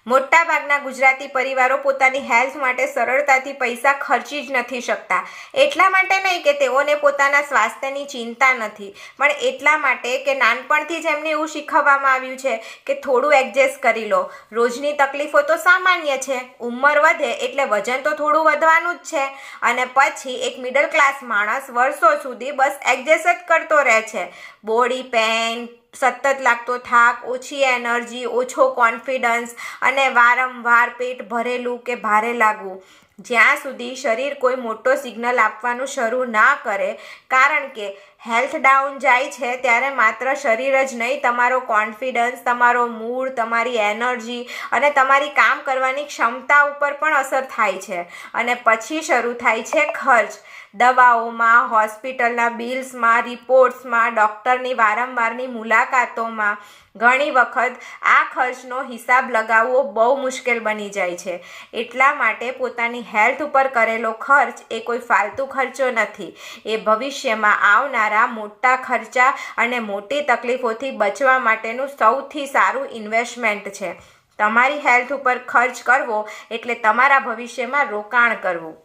મોટાભાગના ગુજરાતી પરિવારો પોતાની હેલ્થ માટે સરળતાથી પૈસા ખર્ચી જ નથી શકતા. એટલા માટે નહીં કે તેઓને પોતાના સ્વાસ્થ્યની ચિંતા નથી, પણ એટલા માટે કે નાનપણથી જ એમને એવું શીખવવામાં આવ્યું છે કે થોડું એડજસ્ટ કરી લો. રોજની તકલીફો તો સામાન્ય છે, ઉંમર વધે એટલે વજન તો થોડું વધવાનું જ છે, અને પછી એક મિડલ ક્લાસ માણસ વર્ષો સુધી બસ એડજસ્ટ જ કરતો રહે છે. બોડી પેઇન, સતત લાગતો થાક, ઓછી એનર્જી, ઓછો કોન્ફિડન્સ અને વારંવાર પેટ ભરેલું કે ભારે લાગવું. જ્યાં સુધી શરીર કોઈ મોટો સિગ્નલ આપવાનું શરૂ ના કરે, કારણ કે હેલ્થ ડાઉન જાય છે ત્યારે માત્ર શરીર જ નહીં, તમારો કોન્ફિડન્સ, તમારો મૂડ, તમારી એનર્જી અને તમારી કામ કરવાની ક્ષમતા ઉપર પણ અસર થાય છે. અને પછી શરૂ થાય છે ખર્ચ. દવાઓમાં, હોસ્પિટલના બિલ્સમાં, રિપોર્ટ્સમાં, ડૉક્ટરની વારંવારની મુલાકાતોમાં. ઘણી વખત આ ખર્ચનો હિસાબ લગાવવો બહુ મુશ્કેલ બની જાય છે. એટલા માટે પોતાની હેલ્થ ઉપર કરેલો ખર્ચ એ કોઈ ફાલતુ ખર્ચો નથી. એ ભવિષ્યમાં આવનારા મોટા ખર્ચા અને મોટી તકલીફોથી બચવા માટેનું સૌથી સારું ઇન્વેસ્ટમેન્ટ છે. તમારી હેલ્થ ઉપર ખર્ચ કરવો એટલે તમારા ભવિષ્યમાં રોકાણ કરવું.